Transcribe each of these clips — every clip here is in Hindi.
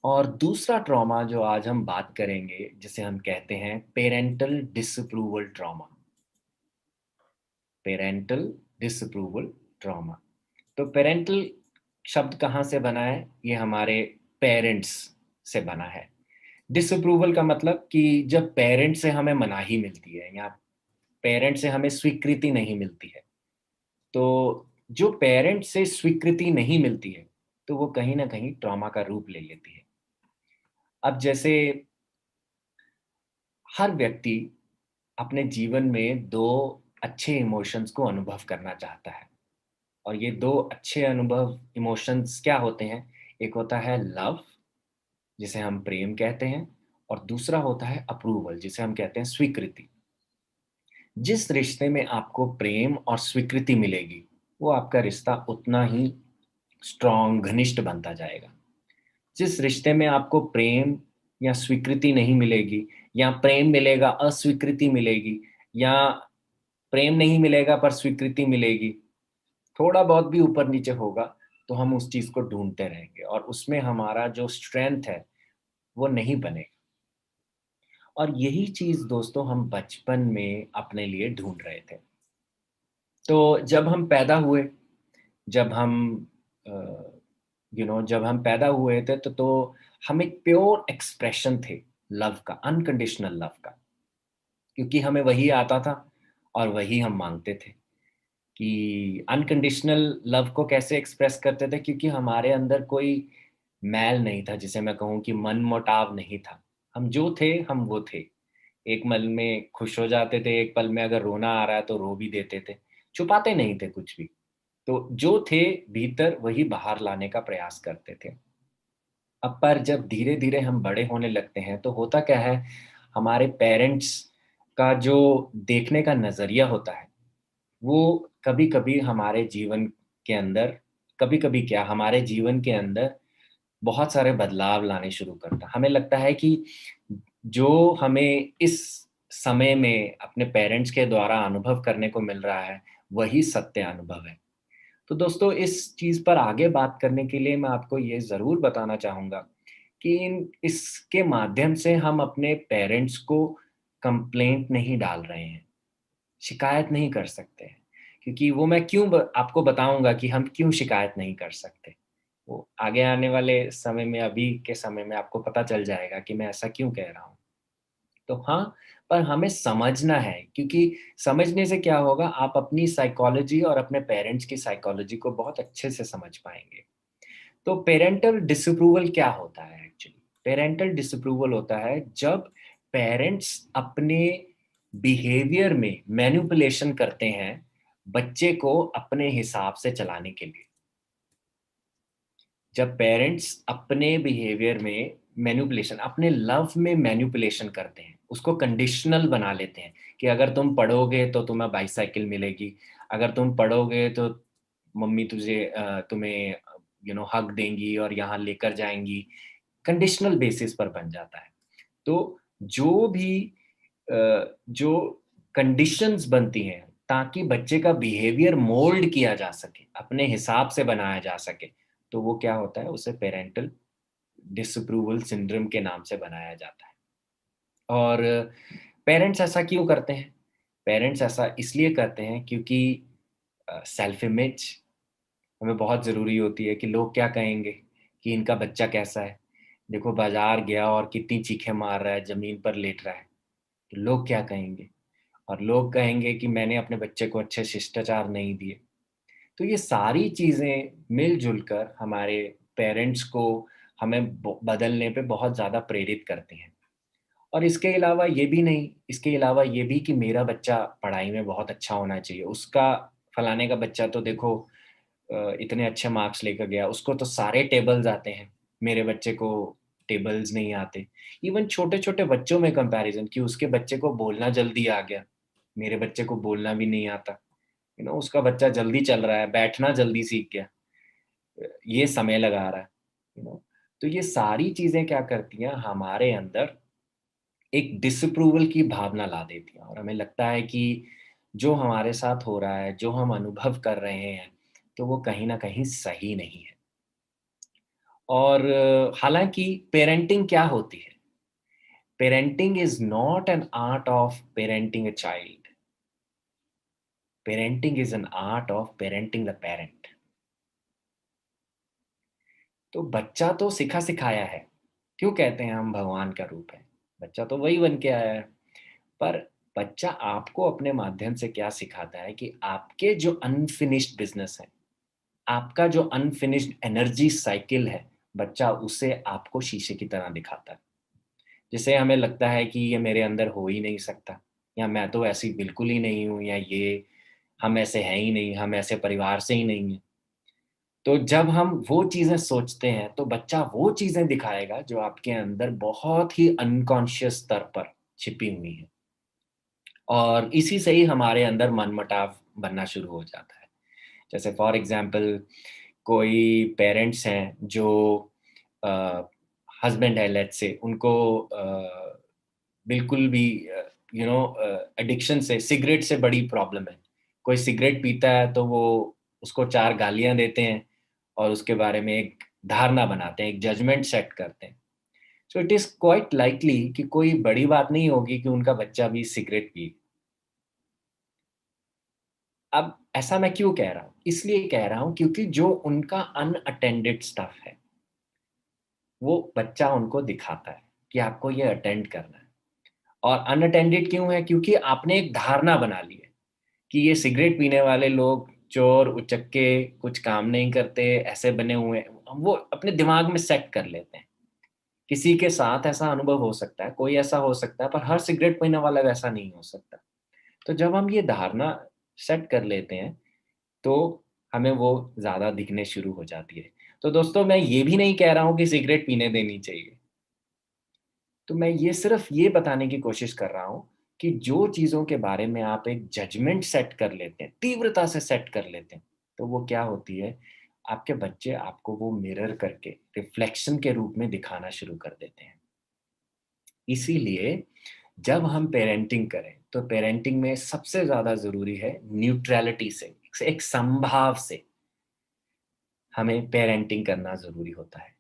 और दूसरा ट्रॉमा जो आज हम बात करेंगे, जिसे हम कहते हैं parental disapproval trauma. Parental disapproval trauma. तो पेरेंटल शब्द कहाँ से बना है? ये हमारे पेरेंट्स से बना है। डिसअप्रूवल का मतलब कि जब पेरेंट से हमें मनाही मिलती है या पेरेंट से हमें स्वीकृति नहीं मिलती है। तो जो पेरेंट से स्वीकृति नहीं मिलती है, तो वो कहीं न कहीं ट्रॉमा का रूप ले लेती है। अब जैसे हर व्यक्ति अपने जीवन में 2 अच्छे इमोशंस को अनुभव करना चाहता है और ये 2 अच्छे अनुभव इमोशंस क्या होते हैं? एक होता है लव, जिसे हम प्रेम कहते हैं, और दूसरा होता है अप्रूवल, जिसे हम कहते हैं स्वीकृति। जिस रिश्ते में आपको प्रेम और स्वीकृति मिलेगी, वो आपका रिश्ता उतना ही स्ट्रॉन्ग, घनिष्ठ बनता जाएगा। जिस रिश्ते में आपको प्रेम या स्वीकृति नहीं मिलेगी, या प्रेम मिलेगा, अस्वीकृति मिलेगी, या प्रेम नहीं मिलेगा पर स्वीकृति मिलेगी, थोड़ा बहुत भी ऊपर-नीचे होगा, तो हम उस चीज़ को ढूँढते रहेंगे और उसमें हमारा जो स्ट्रेंथ है, वो नहीं बनेगा। और यही चीज़ दोस्तों हम बचपन में अपने लिए ढूँढ रहे थे। तो जब हम पैदा हुए, जब हम अ, जब हम पैदा हुए थे तो हम एक प्योर एक्सप्रेशन थे लव का, अनकंडीशनल लव का, क्योंकि हमें वही आता था और वही हम माँगते थे कि अनकंडीशनल लव को कैसे एक्सप्रेस करते थे, क्योंकि हमारे अंदर कोई मैल नहीं था, जिसे मैं कहूँ कि मनमुटाव नहीं था। हम जो थे, हम वो थे। एक पल में खुश हो जाते थे, एक पल में अगर रोना आ रहा है तो रो भी देते थे। छुपाते नहीं थे कुछ भी। तो जो थे भीतर वही बाहर लाने का प्रयास करते थे। अब पर जब धीरे-धीरे हम बड़े होने लगते हैं, तो होता क्या है, हमारे पेरेंट्स का जो देखने का नज़रिया होता है, वो कभी-कभी हमारे जीवन के अंदर कभी-कभी क्या, हमारे जीवन के अंदर बहुत सारे बदलाव लाने शुरू करता है। हमें लगता है कि जो हमें इस समय में अपने पेरेंट्स के द्वारा अनुभव करने को मिल रहा है, वही सत्य अनुभव है। तो दोस्तों, इस चीज़ पर आगे बात करने के लिए मैं आपको ये ज़रूर बताना चाहूँगा कि इन इसके माध्यम से हम अपने पेरेंट्स को कंप्लेंट नहीं डाल रहे हैं, शिकायत नहीं कर सकते हैं। क्योंकि वो मैं क्यों ब आपको बताऊँगा कि हम क्यों शिकायत नहीं कर सकते। वो आगे आने वाले समय में, अभी के समय में आपको पता चल जाएगा कि मैं ऐसा क्यों कह रहा हूँ। तो हाँ, पर हमें समझना है, क्योंकि समझने से क्या होगा, आप अपनी साइकोलॉजी और अपने पेरेंट्स की साइकोलॉजी को बहुत अच्छे से समझ पाएँगे। तो पेरेंटल डिसअप्रूवल क्या होता है एक्चुअली? पेरेंटल डिसअप्रूवल होता है जब पेरेंट्स अपने बिहेवियर में मैनिपुलेशन करते हैं, बच्चे को अपने हिसाब से चलाने के लिए। जब पेरेंट्स अपने बिहेवियर में मैनिपुलेशन, अपने लव में मैनिपुलेशन करते हैं, उसको कंडीशनल बना लेते हैं कि अगर तुम पढ़ोगे तो तुम्हें बाइसाइकिल मिलेगी, अगर तुम पढ़ोगे तो मम्मी तुम्हें हग देंगी और यहाँ लेकर जाएँगी, कंडीशनल बेसिस पर बन जाता है। तो जो भी जो कंडीशंस बनती हैं ताकि बच्चे का बिहेवियर मोल्ड किया जा सके, अपने हिसाब से बनाया जा सके, तो वो क्या होता है, उसे पेरेंटल डिसअप्रूवल सिंड्रोम के नाम से बनाया जाता है। और पेरेंट्स ऐसा क्यों करते हैं? पेरेंट्स ऐसा इसलिए करते हैं क्योंकि सेल्फ इमेज हमें बहुत ज़रूरी होती है कि लोग क्या कहेंगे कि इनका बच्चा कैसा है? देखो बाज़ार गया और कितनी चीखें मार रहा है, ज़मीन पर लेट रहा है, तो लोग क्या कहेंगे? और लोग कहेंगे कि मैंने अपने बच्चे को अच्छे शिष्टाचार नहीं दिए। तो ये सारी चीज़ें मिल-जुल कर हमारे पेरेंट्स को हमें बदलने पे बहुत ज़्यादा प्रेरित करती हैं। और इसके अलावा ये भी कि मेरा बच्चा पढ़ाई में बहुत अच्छा होना चाहिए। उसका फलाने का बच्चा तो देखो इतने अच्छे मार्क्स लेकर गया, उसको तो सारे टेबल्स आते हैं, मेरे बच्चे को टेबल्स नहीं आते। इवन छोटे-छोटे बच्चों में कंपैरिज़न कि उसके बच्चे को बोलना जल्दी आ गया, मेरे बच्चे को बोलना भी नहीं आता। उसका बच्चा जल्दी चल रहा है, बैठना जल्दी सीख गया, ये समय लगा रहा है, यू नो। तो ये सारी चीज़ें क्या करती हैं, हमारे अंदर एक डिसअप्रूवल की भावना ला देती हैं और हमें लगता है कि जो हमारे साथ हो रहा है, जो हम अनुभव कर रहे हैं, तो वो कहीं न कहीं सही नहीं है। और हालाँकि पेरेंटिंग क्या होती है? Parenting is not an art of parenting a child, parenting is an art of parenting the parent. तो बच्चा तो सिखा-सिखाया है, क्यों कहते हैं हम भगवान का रूप है? बच्चा तो वही बन के आया है, पर बच्चा आपको अपने माध्यम से क्या सिखाता है कि आपके जो अनफिनिश्ड बिज़नेस है, आपका जो अनफिनिश्ड एनर्जी साइकिल है, बच्चा उसे आपको शीशे की तरह दिखाता है। जिससे हमें लगता है कि ये मेरे अंदर हो ही नहीं सकता, या मैं तो ऐसी बिल्कुल ही नहीं हूँ, या ये हम ऐसे हैं ही नहीं, हम ऐसे परिवार से ही नहीं हैं। तो जब हम वो चीज़ें सोचते हैं, तो बच्चा वो चीज़ें दिखाएगा जो आपके अंदर बहुत ही अनकॉन्शियस स्तर पर छिपी हुई हैं, और इसी से ही हमारे अंदर मनमुटाव बनना शुरू हो जाता है। जैसे फॉर एग्ज़ाम्पल कोई पेरेंट्स हैं जो अ, हस्बैंड है लेट्स से, उनको बिल्कुल भी एडिक्शन से, सिगरेट से बड़ी प्रॉब्लम है। कोई सिगरेट पीता है तो वो उसको 4 गालियाँ देते हैं और उसके बारे में एक धारणा बनाते हैं, एक जजमेंट सेट करते हैं। So it is quite likely कि कोई बड़ी बात नहीं होगी कि उनका बच्चा भी सिगरेट पिए। अब ऐसा मैं क्यों कह रहा हूँ? इसलिए कह रहा हूँ क्योंकि जो उनका अनअटेंडेड स्टफ है, वो बच्चा उनको दिखाता है कि आपको ये अटेंड करना है। और अनअटेंडेड क्यों है? क्योंकि आपने एक धारणा बना ली है कि ये सिगरेट पीने वाले लोग चोर, उचक्के, कुछ काम नहीं करते, ऐसे बने हुए हैं। वो अपने दिमाग में सेट कर लेते हैं। किसी के साथ ऐसा अनुभव हो सकता है, कोई ऐसा हो सकता है, पर हर सिगरेट पीने वाला वैसा नहीं हो सकता। तो जब हम ये धारणा सेट कर लेते हैं, तो हमें वो ज़्यादा दिखने शुरू हो जाती है। तो दोस्तों, मैं ये भी नहीं कह रहा हूँ कि सिगरेट पीने देनी चाहिए। तो मैं ये सिर्फ़ ये बताने की कोशिश कर रहा हूँ कि जो चीज़ों के बारे में आप एक जजमेंट सेट कर लेते हैं, तीव्रता से सेट कर लेते हैं, तो वो क्या होती है, आपके बच्चे आपको वो मिरर करके रिफ्लेक्शन के रूप में दिखाना शुरू कर देते हैं। इसीलिए जब हम पेरेंटिंग करें, तो पेरेंटिंग में सबसे ज़्यादा ज़रूरी है न्यूट्रैलिटी से, एक समभाव से हमें पेरेंटिंग करना ज़रूरी होता है।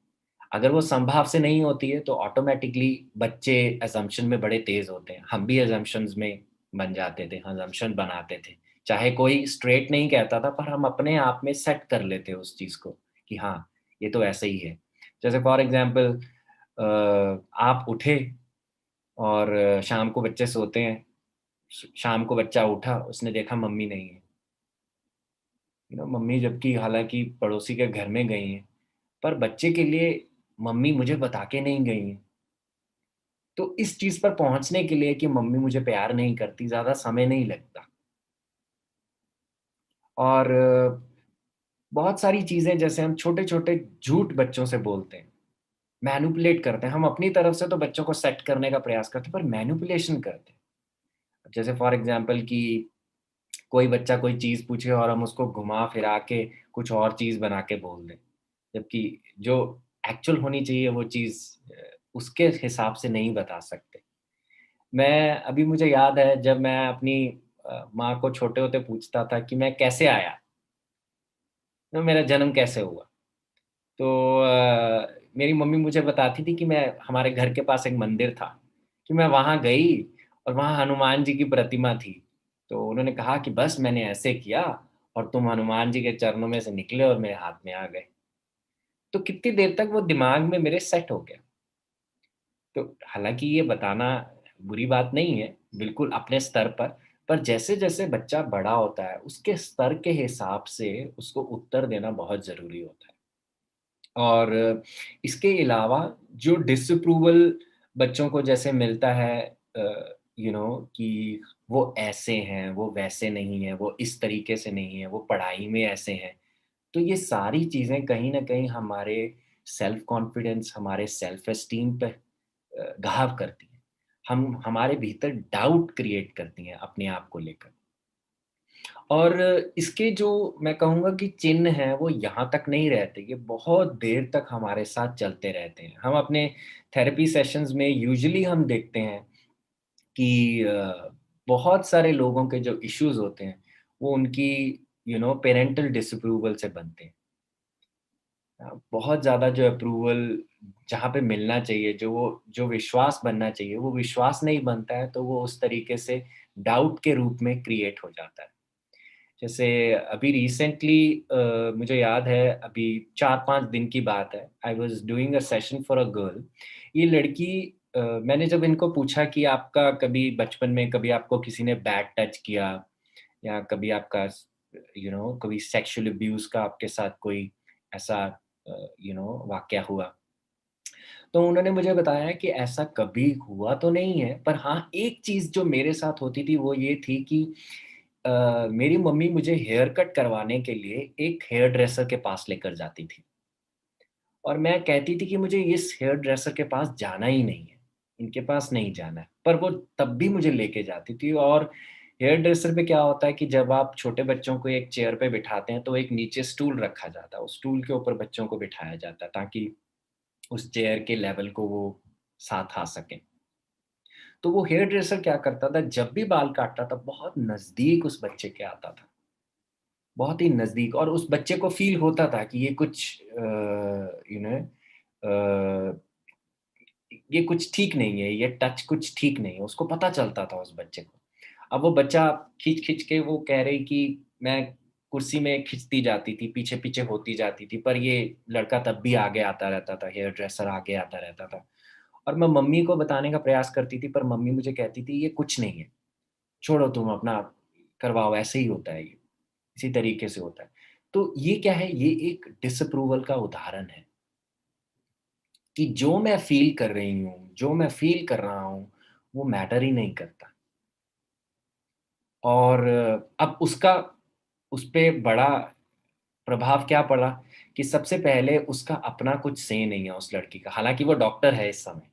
अगर वो संभाव से नहीं होती है, तो ऑटोमैटिकली बच्चे असम्पशन में बड़े तेज़ होते हैं। हम भी असम्पशन्स में बन जाते थे, असम्पशन बनाते थे। चाहे कोई स्ट्रेट नहीं कहता था, पर हम अपने आप में सेट कर लेते उस चीज़ को कि हाँ, ये तो ऐसे ही है। जैसे फॉर एग्ज़ाम्पल आप उठे और शाम को बच्चे सोते हैं। शाम को बच्चा उठा, उसने देखा मम्मी नहीं है। मम्मी जबकि हालाँकि पड़ोसी के घर में गई हैं, पर बच्चे के लिए मम्मी मुझे बता के नहीं गई हैं। तो इस चीज़ पर पहुँचने के लिए कि मम्मी मुझे प्यार नहीं करती, ज़्यादा समय नहीं लगता। और बहुत सारी चीज़ें जैसे हम छोटे-छोटे झूठ बच्चों से बोलते हैं, मैनिपुलेट करते हैं। हम अपनी तरफ से तो बच्चों को सेट करने का प्रयास करते हैं, पर मैनिपुलेशन करते हैं। जैसे फॉर एग्ज़ाम्पल कि कोई बच्चा कोई चीज़ पूछे और हम उसको घुमा-फिरा के कुछ और चीज़ बना के बोल दें। जबकि जो एक्चुअल होनी चाहिए वो चीज़ उसके हिसाब से नहीं बता सकते। मैं अभी मुझे याद है जब मैं अपनी माँ को छोटे होते पूछता था कि मैं कैसे आया? तो मेरा जन्म कैसे हुआ? तो मेरी मम्मी मुझे बताती थी कि मैं हमारे घर के पास एक मंदिर था, कि मैं वहाँ गई और वहाँ हनुमान जी की प्रतिमा थी। तो उन्होंने कहा कि बस मैंने ऐसे किया और तुम हनुमान जी के चरणों में से निकले और मेरे हाथ में आ गए। तो कितनी देर तक वो दिमाग में मेरे सेट हो गया। तो हालाँकि ये बताना बुरी बात नहीं है, बिल्कुल अपने स्तर पर जैसे-जैसे बच्चा बड़ा होता है, उसके स्तर के हिसाब से उसको उत्तर देना बहुत ज़रूरी होता है। और इसके अलावा जो डिसअप्रूवल बच्चों को जैसे मिलता है कि वो ऐसे हैं, वो वैसे नहीं हैं, वो इस तरीके से नहीं है, वो पढ़ाई में ऐसे हैं। तो ये सारी चीज़ें कहीं न कहीं हमारे सेल्फ कॉन्फिडेंस, हमारे सेल्फ एस्टीम पे घाव करती हैं। हम हमारे भीतर डाउट क्रिएट करती हैं अपने आप को लेकर। और इसके जो मैं कहूँगा कि चिन्ह हैं वो यहाँ तक नहीं रहते, ये बहुत देर तक हमारे साथ चलते रहते हैं। हम अपने थेरेपी सेशंस में यूजुअली हम देखते हैं कि बहुत सारे लोगों के जो इश्यूज़ होते हैं, वो उनकी पैरेंटल डिसअप्रूवल से बनते हैं। बहुत ज़्यादा जो अप्रूवल जहाँ पे मिलना चाहिए, जो विश्वास बनना चाहिए, वो विश्वास नहीं बनता है, तो वो उस तरीके से डाउट के रूप में क्रिएट हो जाता है। जैसे अभी रिसेंटली मुझे याद है, अभी 4-5 दिन की बात है, I was doing a session for a girl. ये लड़की मैंने जब इनको पूछा कि आपका कभी बचपन में कभी आपको किसी ने बैड टच किया या कभी आपका कभी सेक्सुअल अब्यूज़ का आपके साथ कोई ऐसा वाक़या हुआ। तो उन्होंने मुझे बताया कि ऐसा कभी हुआ तो नहीं है, पर हाँ, एक चीज़ जो मेरे साथ होती थी वो ये थी कि मेरी मम्मी मुझे हेयर कट करवाने के लिए एक हेयर ड्रेसर के पास लेकर जाती थी और मैं कहती थी कि मुझे इस हेयर ड्रेसर के पास जाना ही नहीं है, इनके पास नहीं जाना है। पर वो तब भी मुझे लेके जाती थी और हेयर ड्रेसर पे क्या होता है कि जब आप छोटे बच्चों को एक चेयर पे बिठाते हैं, तो एक नीचे स्टूल रखा जाता है, उस स्टूल के ऊपर बच्चों को बिठाया जाता है ताकि उस चेयर के लेवल को वो साथ आ सकें। तो वो हेयर ड्रेसर क्या करता था, जब भी बाल काटता था, बहुत नज़दीक उस बच्चे के आता था, बहुत ही नज़दीक और उस बच्चे को फ़ील होता था कि ये कुछ यू नो अ, ये कुछ ठीक नहीं है, ये टच कुछ ठीक नहीं है, उसको पता चलता था उस बच्चे को। अब वो बच्चा खींच-खींच के वो कह रही कि मैं कुर्सी में खिंचती जाती थी, पीछे-पीछे होती जाती थी, पर ये लड़का तब भी आगे आता रहता था, हेयर ड्रेसर आगे आता रहता था। और मैं मम्मी को बताने का प्रयास करती थी, पर मम्मी मुझे कहती थी, "ये कुछ नहीं है, छोड़ो तुम अपना करवाओ, ऐसे ही होता है ये, इसी तरीके से होता है।" तो ये क्या है, ये एक डिसअप्रूवल का उदाहरण है कि जो मैं फ़ील कर रही हूँ, जो मैं फ़ील कर रहा हूँ, वो मैटर ही नहीं करता। और अब उसका उस पे बड़ा प्रभाव क्या पड़ा कि सबसे पहले उसका अपना कुछ से नहीं है उस लड़की का, हालाँकि वो डॉक्टर है इस समय।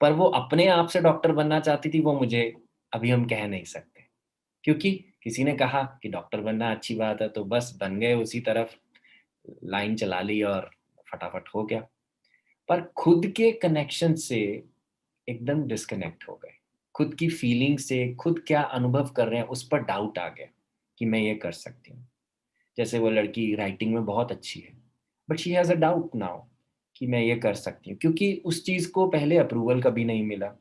पर वो अपने आप से डॉक्टर बनना चाहती थी, वो मुझे अभी हम कह नहीं सकते। क्योंकि किसी ने कहा कि डॉक्टर बनना अच्छी बात है, तो बस बन गए उसी तरफ, लाइन चला ली और फटाफट हो गया। पर खुद के कनेक्शन से एकदम डिस्कनेक्ट हो गए। खुद की फीलिंग से, खुद क्या अनुभव कर रहे हैं, उस पर डाउट आ गया कि मैं ये कर सकती हूँ। जैसे वो लड़की राइटिंग में बहुत अच्छी है, but she has a doubt now कि मैं ये कर सकती हूँ क्योंकि उस चीज़ को पहले अप्रूवल कभी नहीं मिला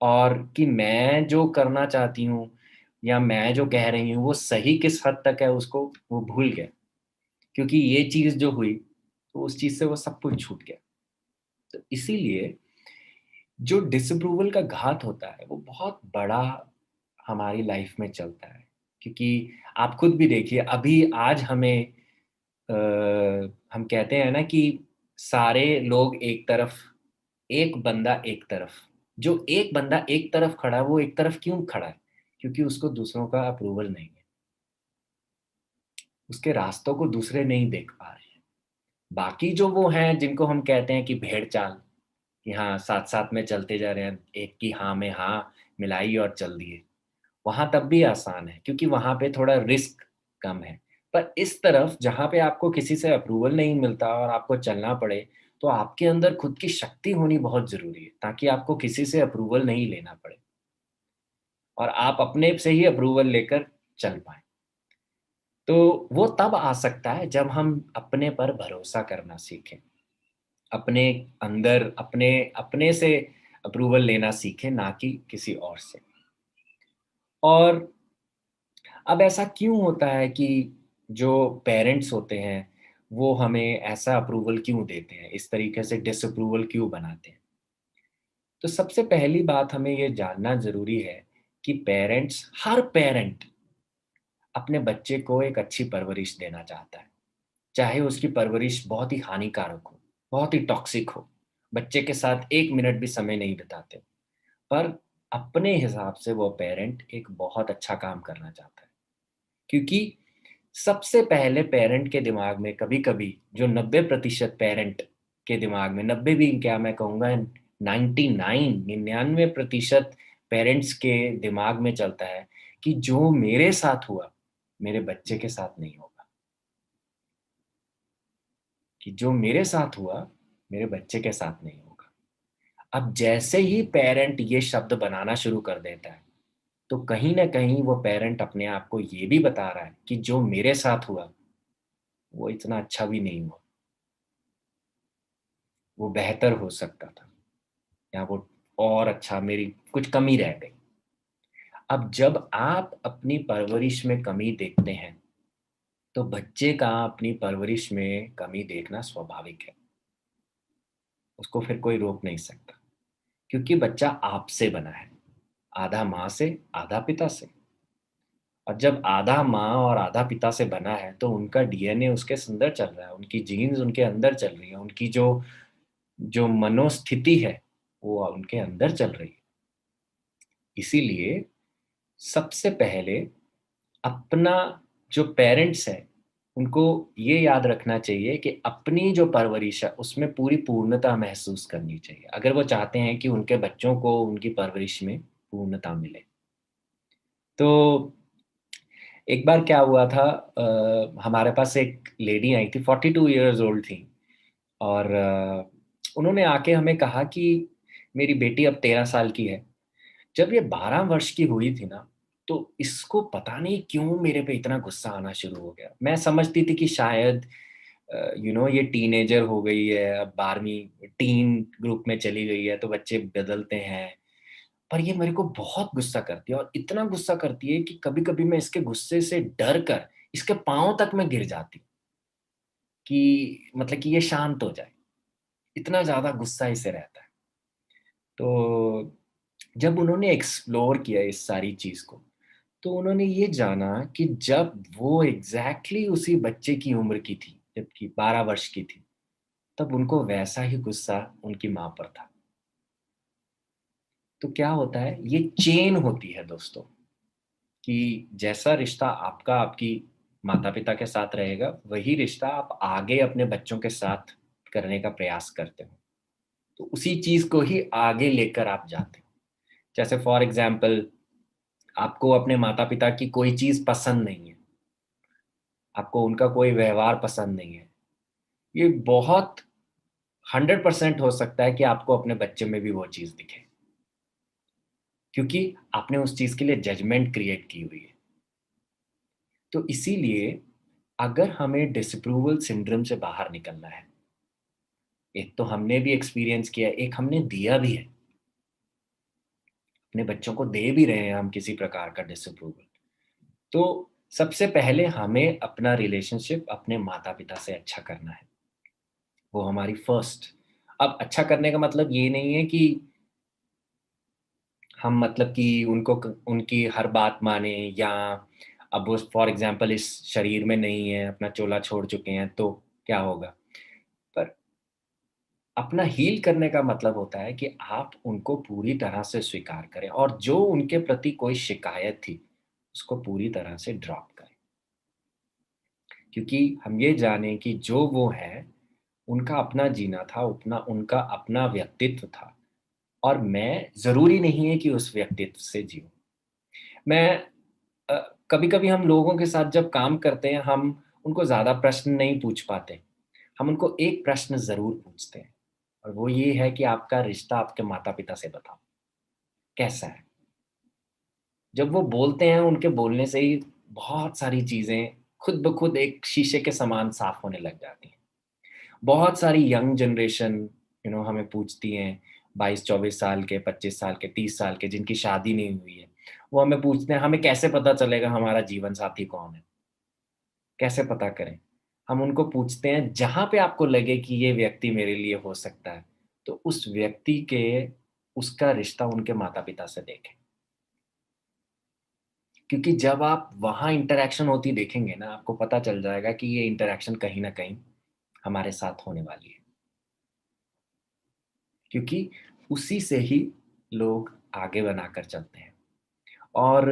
और कि मैं जो करना चाहती हूँ या मैं जो कह रही हूँ, वो सही किस हद तक है उसको वो भूल गया। क्योंकि ये चीज़ जो हुई, तो उस चीज़ से वो सब कुछ छूट गया। तो इसीलिए जो डिसअप्रूवल का घात होता है, वो बहुत बड़ा हमारी लाइफ में चलता है। क्योंकि आप खुद भी देखिए अभी आज हमें अ, हम कहते हैं ना कि सारे लोग एक तरफ, एक बंदा एक तरफ। जो एक बंदा एक तरफ खड़ा है, वो एक तरफ क्यों खड़ा है? क्योंकि उसको दूसरों का अप्रूवल नहीं है। उसके रास्तों को दूसरे नहीं देख पा रहे हैं। बाकी जो वो हैं जिनको हम कहते हैं कि भेड़-चाल, कि हाँ, साथ-साथ में चलते जा रहे हैं, एक की हाँ में हाँ मिलाई और चल दिए। वहाँ तब भी आसान है क्योंकि वहाँ पे थोड़ा रिस्क कम है। पर इस तरफ जहाँ पे आपको किसी से अप्रूवल नहीं मिलता और आपको चलना पड़े, तो आपके अंदर खुद की शक्ति होनी बहुत ज़रूरी है, ताकि आपको किसी से अप्रूवल नहीं लेना पड़े और आप अपने से ही अप्रूवल लेकर चल पाएँ। तो वो तब आ सकता है जब हम अपने पर भरोसा करना सीखें। अपने अंदर अपने अपने से अप्रूवल लेना सीखें, ना कि किसी और से। और अब ऐसा क्यों होता है कि जो पेरेंट्स होते हैं, वो हमें ऐसा अप्रूवल क्यों देते हैं? इस तरीके से डिसअप्रूवल क्यों बनाते हैं? तो सबसे पहली बात हमें ये जानना ज़रूरी है कि हर पेरेंट अपने बच्चे को एक अच्छी परवरिश देना चाहता है। चाहे उसकी परवरिश बहुत ही हानिकारक हो, बहुत ही टॉक्सिक हो, बच्चे के साथ 1 मिनट भी समय नहीं बिताते, पर अपने हिसाब से वो पेरेंट एक बहुत अच्छा काम करना चाहता है। क्योंकि सबसे पहले पेरेंट के दिमाग में कभी-कभी जो 90% पेरेंट के दिमाग में 90 भी क्या मैं कहूँगा 99% पेरेंट्स के दिमाग में चलता है कि जो मेरे साथ हुआ, मेरे बच्चे के साथ नहीं होगा। कि जो मेरे साथ हुआ, मेरे बच्चे के साथ नहीं होगा। अब जैसे ही पेरेंट ये शब्द बनाना शुरू कर देता है, तो कहीं न कहीं वो पेरेंट अपने आप को ये भी बता रहा है कि जो मेरे साथ हुआ, वो इतना अच्छा भी नहीं हुआ। वो बेहतर हो सकता था, या वो और अच्छा, मेरी कुछ कमी रह गई। अब जब आप अपनी परवरिश में कमी देखते हैं, तो बच्चे का अपनी परवरिश में कमी देखना स्वाभाविक है। उसको फिर कोई रोक नहीं सकता, क्योंकि बच्चा आपसे बना है, आधा माँ से, आधा पिता से। और जब आधा माँ और आधा पिता से बना है, तो उनका डीएनए उसके अंदर चल रहा है, उनकी जीन्स उनके अंदर चल रही है, उनकी जो जो मनोस्थिति है, वो उनके अंदर चल रही है। इसीलिए सबसे पहले अपना जो पेरेंट्स है, उनको ये याद रखना चाहिए कि अपनी जो परवरिश है, उसमें पूरी पूर्णता महसूस करनी चाहिए, अगर वो चाहते हैं कि उनके बच्चों को उनकी परवरिश में पूर्णता मिले। तो एक बार क्या हुआ था, हमारे पास एक लेडी आई थी, 42 इयर्स ओल्ड थी। और उन्होंने आके हमें कहा कि मेरी बेटी अब 13 साल की है। जब ये 12 वर्ष की हुई थी ना, तो इसको पता नहीं क्यों मेरे पे इतना गुस्सा आना शुरू हो गया। मैं समझती थी कि शायद ये टीनेजर हो गई है, अब 12वीं टीन ग्रुप में चली गई है, तो बच्चे बदलते हैं। पर ये मेरे को बहुत गुस्सा करती है, और इतना गुस्सा करती है कि कभी-कभी मैं इसके गुस्से से डर कर इसके पाँव तक मैं गिर जाती हूँ, कि मतलब कि ये शांत हो जाए। इतना ज़्यादा गुस्सा इसे रहता है। तो जब उन्होंने एक्सप्लोर किया इस सारी चीज़ को, तो उन्होंने ये जाना कि जब वो एग्ज़ैक्टली उसी बच्चे की उम्र की थी, जबकि 12 वर्ष की थी, तब उनको वैसा ही गुस्सा उनकी माँ पर था। तो क्या होता है, ये चेन होती है दोस्तों, कि जैसा रिश्ता आपका आपकी माता-पिता के साथ रहेगा, वही रिश्ता आप आगे अपने बच्चों के साथ करने का प्रयास करते हो। तो उसी चीज़ को ही आगे लेकर आप जाते हो। जैसे फॉर एग्ज़ाम्पल, आपको अपने माता-पिता की कोई चीज़ पसंद नहीं है, आपको उनका कोई व्यवहार पसंद नहीं है। ये बहुत 100% हो सकता है कि आपको अपने बच्चे में भी वो चीज़ दिखे, क्योंकि आपने उस चीज़ के लिए जजमेंट क्रिएट की हुई है। तो इसीलिए अगर हमें डिसअप्रूवल सिंड्रोम से बाहर निकलना है, एक तो हमने भी एक्सपीरियंस किया है, एक हमने दिया भी है, अपने बच्चों को दे भी रहे हैं हम किसी प्रकार का डिसअप्रूवल। तो सबसे पहले हमें अपना रिलेशनशिप अपने माता-पिता से अच्छा करना है। वो हमारी फर्स्ट। अब अच्छा करने का मतलब ये नहीं है कि हम मतलब कि उनकी हर बात मानें, या अब वो फॉर एग्ज़ाम्पल इस शरीर में नहीं है, अपना चोला छोड़ चुके हैं, तो क्या होगा? पर अपना हील करने का मतलब होता है कि आप उनको पूरी तरह से स्वीकार करें, और जो उनके प्रति कोई शिकायत थी, उसको पूरी तरह से ड्रॉप करें। क्योंकि हम ये जानें कि जो वो हैं, उनका अपना जीना था, उपना उनका अपना व्यक्तित्व था, और मैं ज़रूरी नहीं है कि उस व्यक्तित्व से जिऊँ। मैं अ, कभी-कभी हम लोगों के साथ जब काम करते हैं, हम उनको ज़्यादा प्रश्न नहीं पूछ पाते। हम उनको एक प्रश्न ज़रूर पूछते हैं, और वो ये है कि आपका रिश्ता आपके माता-पिता से बताओ, कैसा है? जब वो बोलते हैं, उनके बोलने से ही बहुत सारी चीज़ें खुद ब खुद एक शीशे के समान साफ़ होने लग जाती हैं। बहुत सारी यंग जनरेशन हमें पूछती हैं, 22-24 साल के, 25 साल के, 30 साल के, जिनकी शादी नहीं हुई है। वो हमें पूछते हैं, हमें कैसे पता चलेगा हमारा जीवन साथी कौन है? कैसे पता करें? हम उनको पूछते हैं, जहाँ पे आपको लगे कि ये व्यक्ति मेरे लिए हो सकता है, तो उस व्यक्ति के उसका रिश्ता उनके माता-पिता से देखें। क्योंकि जब आप वहाँ इंटरैक्शन होती देखेंगे ना, आपको पता चल जाएगा कि ये इंटरैक्शन कहीं न कहीं हमारे साथ होने वाली है। क्योंकि उसी से ही लोग आगे बनाकर चलते हैं। और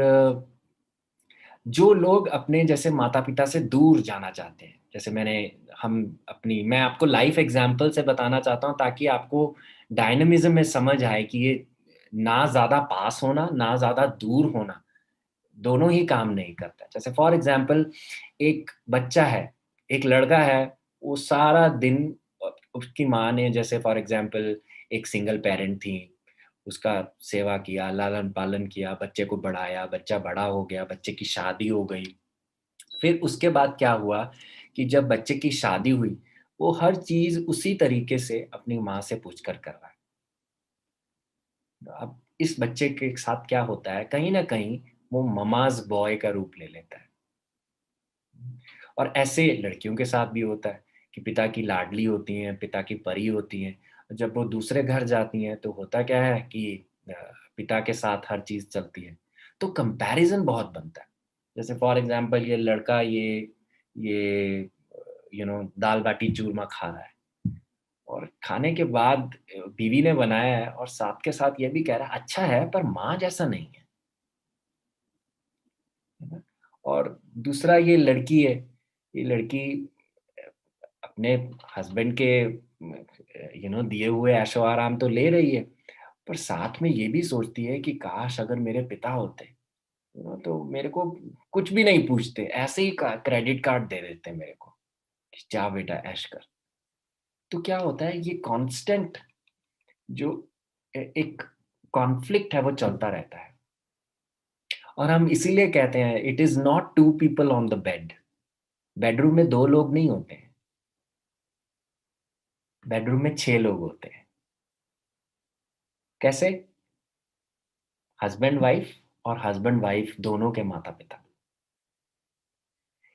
जो लोग अपने जैसे माता-पिता से दूर जाना चाहते हैं, जैसे मैं आपको लाइफ़ एग्ज़ाम्पल से बताना चाहता हूँ, ताकि आपको डायनामिज़्म में समझ आए कि ये ना ज़्यादा पास होना, ना ज़्यादा दूर होना, दोनों ही काम नहीं करता है। जैसे फॉर एग्ज़ाम्पल, एक बच्चा है, एक लड़का है, वो सारा दिन उसकी माँ ने, जैसे फॉर एग्ज़ाम्पल एक सिंगल पैरेंट थी, उसका सेवा किया, लालन-पालन किया, बच्चे को बढ़ाया, बच्चा बड़ा हो गया, बच्चे की शादी हो गई। फिर उसके बाद क्या हुआ कि जब बच्चे की शादी हुई, वो हर चीज़ उसी तरीके से अपनी माँ से पूछ कर रहा है। अब इस बच्चे के साथ क्या होता है, कहीं न कहीं वो ममाज़ बॉय का रूप ले लेता है। और ऐसे लड़कियों के साथ भी होता है कि पिता की लाडली होती हैं, पिता की परी होती हैं। जब वो दूसरे घर जाती हैं तो होता क्या है कि अ, पिता के साथ हर चीज़ चलती है। तो कंपैरिज़न बहुत बनता है। जैसे फॉर एग्ज़ाम्पल ये लड़का ये दाल-बाटी चूरमा खा रहा है और खाने के बाद बीवी ने बनाया है और साथ के साथ ये भी कह रहा है अच्छा है पर माँ जैसा नहीं है। है ना? और दूसरा ये लड़की है, ये लड़की अपने हस्बैंड के दिए हुए ऐशो-आराम तो ले रही है, पर साथ में ये भी सोचती है कि काश अगर मेरे पिता होते, तो मेरे को कुछ भी नहीं पूछते, ऐसे ही का क्रेडिट कार्ड दे देते मेरे को, कि जा बेटा ऐश कर। तो क्या होता है ये कांस्टेंट जो एक कॉन्फ्लिक्ट है वो चलता रहता है और हम इसीलिए कहते हैं it is not 2 people on the bed. Bedroom में 2 लोग नहीं होते हैं, बेडरूम में 6 लोग होते हैं। कैसे? हस्बैंड वाइफ और हस्बैंड वाइफ दोनों के माता-पिता।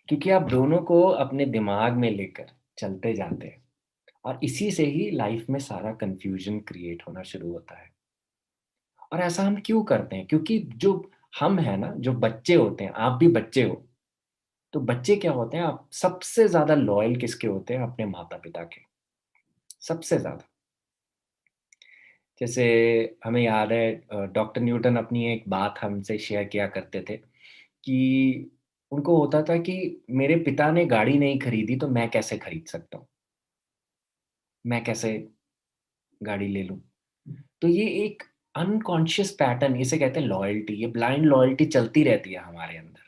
क्योंकि आप दोनों को अपने दिमाग में लेकर चलते जाते हैं और इसी से ही लाइफ में सारा कन्फ्यूजन क्रिएट होना शुरू होता है। और ऐसा हम क्यों करते हैं? क्योंकि जो हम हैं ना, जो बच्चे होते हैं, आप भी बच्चे हो, तो बच्चे क्या होते हैं, आप सबसे ज़्यादा लॉयल किसके होते हैं? अपने माता-पिता के, सबसे ज़्यादा। जैसे हमें याद है डॉक्टर न्यूटन अपनी एक बात हमसे शेयर किया करते थे कि उनको होता था कि मेरे पिता ने गाड़ी नहीं खरीदी तो मैं कैसे खरीद सकता हूँ? मैं कैसे गाड़ी ले लूँ? तो ये एक अनकॉन्शियस पैटर्न इसे कहते हैं लॉयल्टी, ये ब्लाइंड लॉयल्टी चलती रहती है हमारे अंदर,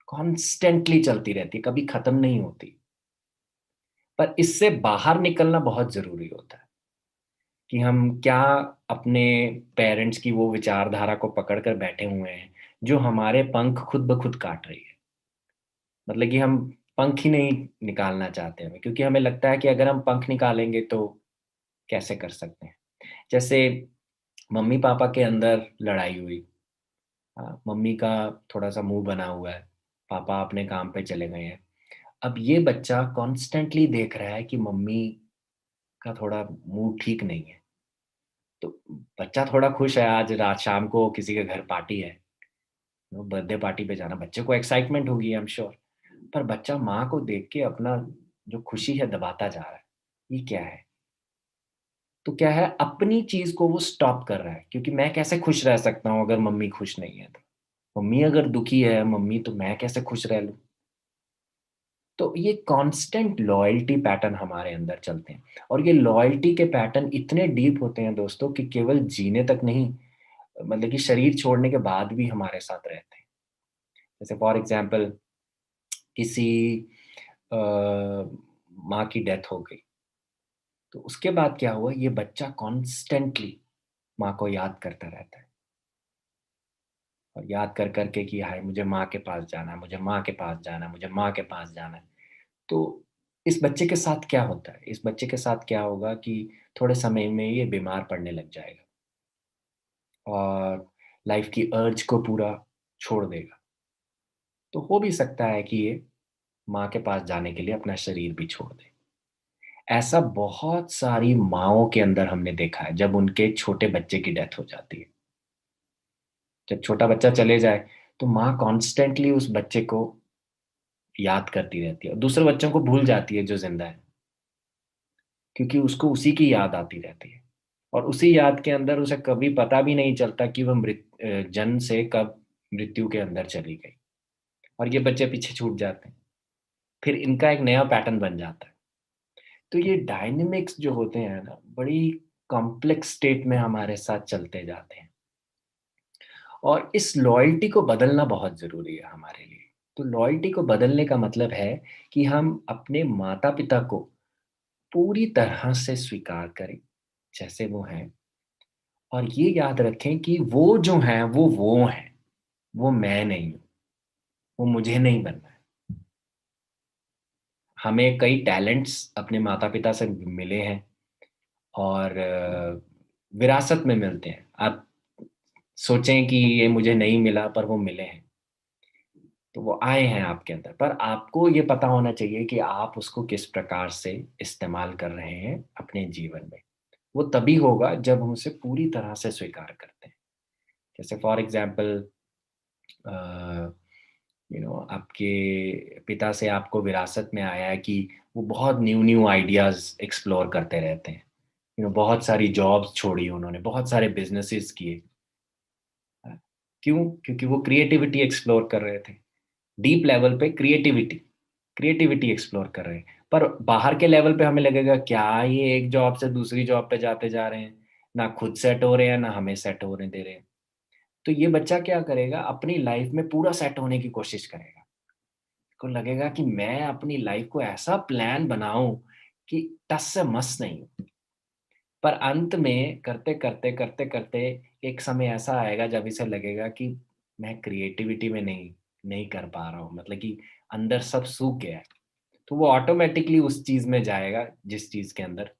कॉन्स्टेंटली चलती रहती है, कभी खत्म नहीं होती। पर इससे बाहर निकलना बहुत ज़रूरी होता है कि हम क्या अपने पेरेंट्स की वो विचारधारा को पकड़ कर बैठे हुए हैं, जो हमारे पंख खुद ब खुद काट रही है। मतलब कि हम पंख ही नहीं निकालना चाहते हमें क्योंकि हमें लगता है कि अगर हम पंख निकालेंगे तो कैसे कर सकते हैं। जैसे मम्मी-पापा के अंदर लड़ाई हुई, मम्मी का थोड़ा-सा मुँह बना हुआ है, पापा अपने काम पे चले गए हैं। अब ये बच्चा कॉन्स्टेंटली देख रहा है कि मम्मी का थोड़ा मूड ठीक नहीं है, तो बच्चा थोड़ा खुश है आज रात शाम को किसी के घर पार्टी है, बर्थडे पार्टी पे जाना, बच्चे को एक्साइटमेंट होगी आई एम श्योर। पर बच्चा माँ को देख के अपना जो खुशी है दबाता जा रहा है, ये क्या है? तो क्या है अपनी चीज़ को वो स्टॉप कर रहा है क्योंकि मैं कैसे खुश रह सकता हूँ अगर मम्मी खुश नहीं है तो? मम्मी अगर दुखी है मम्मी तो मैं कैसे खुश रह लूँ? तो ये कांस्टेंट लॉयल्टी पैटर्न हमारे अंदर चलते हैं और ये लॉयल्टी के पैटर्न इतने डीप होते हैं दोस्तों कि केवल जीने तक नहीं, मतलब कि शरीर छोड़ने के बाद भी हमारे साथ रहते हैं। जैसे फॉर एग्ज़ाम्पल किसी अ, माँ की डेथ हो गई, तो उसके बाद क्या हुआ ये बच्चा कॉन्स्टेंटली माँ को याद करता रहता है और याद कर के कि हाय मुझे माँ के पास जाना है, मुझे माँ के पास जाना है, मुझे माँ के पास जाना है। तो इस बच्चे के साथ क्या होता है? इस बच्चे के साथ क्या होगा कि थोड़े समय में ये बीमार पड़ने लग जाएगा और लाइफ़ की अर्ज को पूरा छोड़ देगा। तो हो भी सकता है कि ये माँ के पास जाने के लिए अपना शरीर भी छोड़ दे। ऐसा बहुत सारी माँओं के अंदर हमने देखा है जब उनके छोटे बच्चे की डेथ हो जाती है। जब छोटा बच्चा चले जाए, तो माँ कॉन्स्टेंटली उस बच्चे को याद करती रहती है और दूसरे बच्चों को भूल जाती है जो ज़िंदा है, क्योंकि उसको उसी की याद आती रहती है। और उसी याद के अंदर उसे कभी पता भी नहीं चलता कि वह जन्म से कब मृत्यु के अंदर चली गई और ये बच्चे पीछे छूट जाते हैं। फिर इनका एक नया पैटर्न बन जाता है। तो ये डायनामिक्स जो होते हैं ना, बड़ी कॉम्प्लेक्स स्टेट में हमारे साथ चलते जाते हैं और इस लॉयल्टी को बदलना बहुत ज़रूरी है हमारे लिए। तो लॉयल्टी को बदलने का मतलब है कि हम अपने माता-पिता को पूरी तरह से स्वीकार करें, जैसे वो हैं और ये याद रखें कि वो जो हैं, वो हैं, वो मैं नहीं हूँ, वो मुझे नहीं बनना है। हमें कई टैलेंट्स अपने माता-पिता से मिले हैं और विरासत में मिलते हैं। आप सोचें कि ये मुझे नहीं मिला पर वो मिले हैं, तो वो आए हैं आपके अंदर। पर आपको ये पता होना चाहिए कि आप उसको किस प्रकार से इस्तेमाल कर रहे हैं अपने जीवन में। वो तभी होगा जब हम उसे पूरी तरह से स्वीकार करते हैं। जैसे फॉर एग्ज़ाम्पल अ, आपके पिता से आपको विरासत में आया है कि वो बहुत न्यू-न्यू आइडियाज़ एक्सप्लोर करते रहते हैं। बहुत सारी जॉब्स छोड़ी उन्होंने, बहुत सारे बिज़नेसेस किए। अ, क्यों? क्योंकि वो क्रिएटिविटी एक्सप्लोर कर रहे थे। डीप लेवल पे क्रिएटिविटी एक्सप्लोर कर रहे हैं। पर बाहर के लेवल पे हमें लगेगा क्या ये एक जॉब से दूसरी जॉब पे जाते जा रहे हैं, ना खुद सेट हो रहे हैं, ना हमें सेट होने दे रहे हैं। तो ये बच्चा क्या करेगा अपनी लाइफ में पूरा सेट होने की कोशिश करेगा। उसको लगेगा कि मैं अपनी लाइफ को ऐसा प्लान बनाऊँ कि टस से मस नहीं हूँ। पर अंत में करते-करते एक समय ऐसा आएगा जब इसे लगेगा कि मैं क्रिएटिविटी में नहीं कर पा रहा हूँ, मतलब कि अंदर सब सूख गया है। तो वो ऑटोमैटिकली उस चीज़ में जाएगा जिस चीज़ के अंदर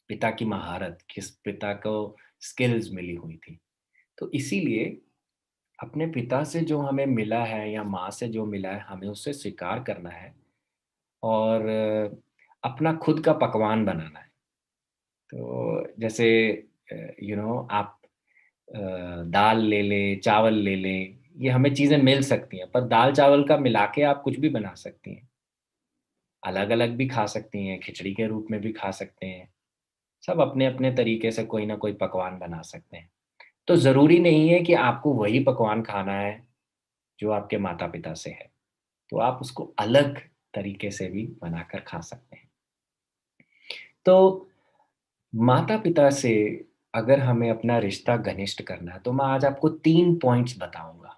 पिता की महारत, किस पिता को स्किल्स मिली हुई थी। तो इसीलिए अपने पिता से जो हमें मिला है या माँ से जो मिला है, हमें उसे स्वीकार करना है और अपना खुद का पकवान बनाना है। तो जैसे आप अ, दाल ले लें, चावल ले लें, ये हमें चीज़ें मिल सकती हैं, पर दाल-चावल का मिला के आप कुछ भी बना सकती हैं। अलग-अलग भी खा सकती हैं, खिचड़ी के रूप में भी खा सकते हैं। सब अपने-अपने तरीके से कोई ना कोई पकवान बना सकते हैं। तो ज़रूरी नहीं है कि आपको वही पकवान खाना है, जो आपके माता-पिता से है। तो आप उसको अलग तरीके से भी बनाकर खा सकते हैं। तो माता-पिता से अगर हमें अपना रिश्ता घनिष्ठ करना है, तो मैं आज आपको 3 पॉइंट्स बताऊँगा।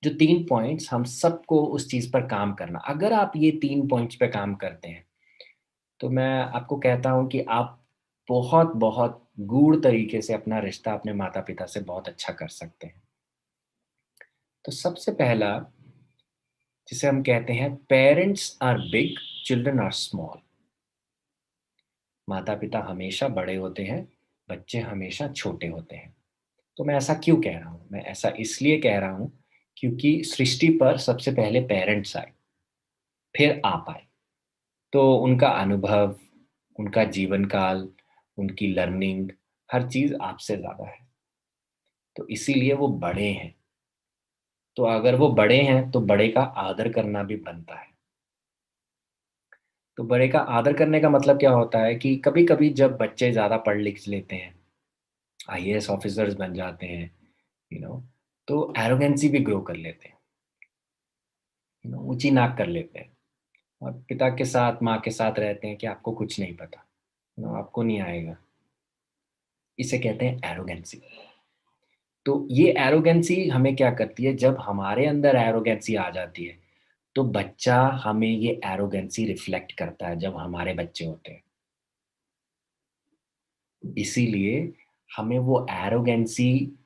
जो 3 पॉइंट्स हम सबको उस चीज़ पर काम करना अगर आप ये 3 पॉइंट्स पे काम करते हैं, तो मैं आपको कहता हूँ कि आप बहुत-बहुत गूढ़ तरीके से अपना रिश्ता अपने माता-पिता से बहुत अच्छा कर सकते हैं। तो सबसे पहला जिसे हम कहते हैं parents are big, children are small. माता-पिता हमेशा बड़े होते हैं, बच्चे हमेशा छोटे होते हैं। तो मैं ऐसा क्यों कह रहा हूँ? मैं ऐसा इसलिए कह रहा हूँ क्योंकि सृष्टि पर सबसे पहले पेरेंट्स आए, फिर आप आए। तो उनका अनुभव, उनका जीवन काल, उनकी लर्निंग, हर चीज़ आपसे ज़्यादा है। तो इसीलिए वो बड़े हैं। तो अगर वो बड़े हैं, तो बड़े का आदर करना भी बनता है। तो बड़े का आदर करने का मतलब क्या होता है कि कभी-कभी जब बच्चे ज़्यादा पढ़ लिख लेते हैं, आईएएस ऑफ़िसर्स बन जाते हैं, यू नो, तो एरोगेंसी भी ग्रो कर लेते हैं, ऊँची नाक कर लेते हैं और पिता के साथ, माँ के साथ रहते हैं कि आपको कुछ नहीं पता, आपको नहीं आएगा। इसे कहते हैं एरोगेंसी। तो ये एरोगेंसी हमें क्या करती है, जब हमारे अंदर एरोगेंसी आ जाती है, तो बच्चा हमें ये एरोगेंसी रिफ्लेक्ट करता है जब हमारे बच्चे होते हैं। इसीलिए हमें वो एरोगेंसी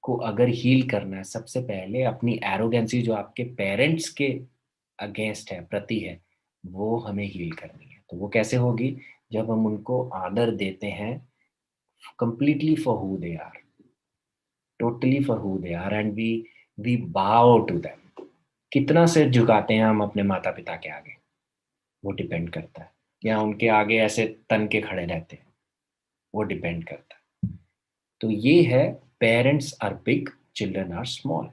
को अगर हील करना है, सबसे पहले अपनी एरोगेंसी जो आपके पेरेंट्स के अगेंस्ट है, प्रति है, वो हमें हील करनी है। तो वो कैसे होगी? जब हम उनको आदर देते हैं completely for who they are, totally for who they are and we bow to them. कितना सिर झुकाते हैं हम अपने माता-पिता के आगे, वो डिपेंड करता है। या उनके आगे ऐसे तन के खड़े रहते हैं, वो डिपेंड करता है। तो ये है parents are big, children are small.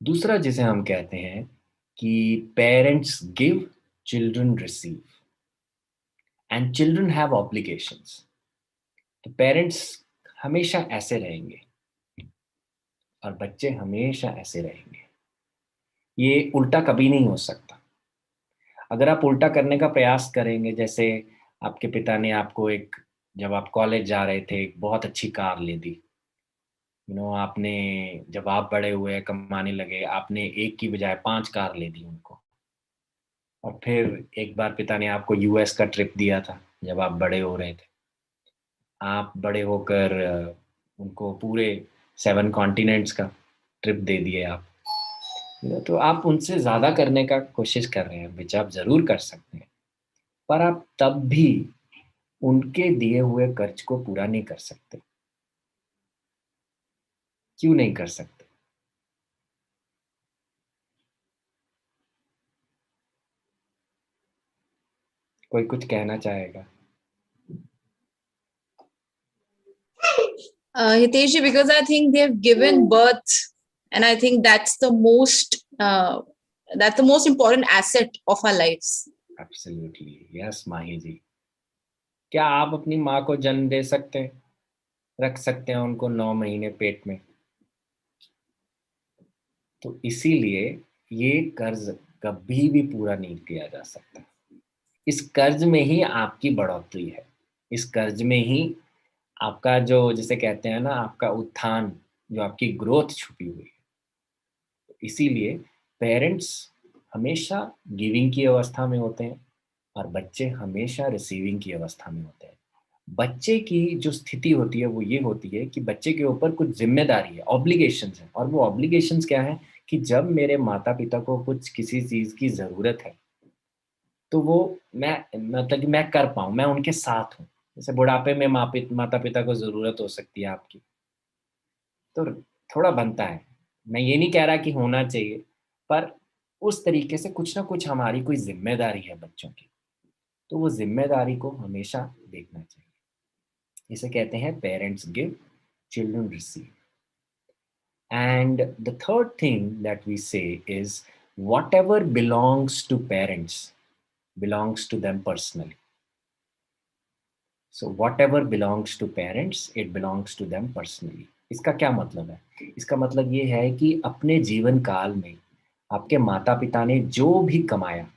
दूसरा जिसे हम कहते हैं कि parents give, children receive and children have obligations. तो पेरेंट्स हमेशा ऐसे रहेंगे और बच्चे हमेशा ऐसे रहेंगे। ये उल्टा कभी नहीं हो सकता। अगर आप उल्टा करने का प्रयास करेंगे, जैसे आपके पिता ने आपको एक जब आप कॉलेज जा रहे थे, एक बहुत अच्छी कार ले दी। आपने जब आप बड़े हुए, कमाने लगे, आपने 1 की बजाय 5 कार ले दी उनको। और फिर एक बार पिता ने आपको यूएस का ट्रिप दिया था, जब आप बड़े हो रहे थे। आप बड़े होकर उनको पूरे 7 कॉन्टिनेंट्स का ट्रिप दे दिए आप। तो आप उनसे ज़्यादा करने का कोशिश कर रहे हैं, विच आप ज़रूर कर सकते हैं, पर आप तब भी उनके दिए हुए कर्ज को पूरा नहीं कर सकते। क्यों नहीं कर सकते? कोई कुछ कहना चाहेगा? Hitesh, because I think they've given birth, and I think that's the most important asset of our lives. Absolutely, yes Mahi ji. क्या आप अपनी माँ को जन्म दे सकते हैं? रख सकते हैं उनको 9 महीने पेट में? तो इसीलिए ये कर्ज कभी भी पूरा नहीं किया जा सकता। इस कर्ज में ही आपकी बढ़ोतरी है। इस कर्ज में ही आपका जो जिसे कहते हैं ना आपका उत्थान, जो आपकी ग्रोथ छुपी हुई है। इसीलिए पेरेंट्स हमेशा गिविंग की अवस्था में होते हैं और बच्चे हमेशा रिसीविंग की अवस्था में होते हैं। बच्चे की जो स्थिति होती है वो ये होती है कि बच्चे के ऊपर कुछ ज़िम्मेदारी है, ऑब्लिगेशंस हैं, और वो ऑब्लिगेशंस क्या हैं कि जब मेरे माता-पिता को कुछ किसी चीज़ की ज़रूरत है, तो वो मैं मतलब कि मैं कर पाऊँ, मैं उनके साथ हूँ। जैसे बुढ़ापे में माता-पिता को ज़रूरत हो सकती है आपकी, तो थोड़ा बनता है। मैं ये नहीं कह रहा कि होना चाहिए, पर उस तरीके से कुछ ना कुछ हमारी कोई ज़िम्मेदारी है बच्चों की, तो वो ज़िम्मेदारी को हमेशा देखना चाहिए। इसे कहते हैं parents give, children receive. And the third thing that we say is whatever belongs to parents belongs to them personally. So whatever belongs to parents, it belongs to them personally. इसका क्या मतलब है? इसका मतलब ये है कि अपने जीवन काल में आपके माता-पिता ने जो भी कमाया,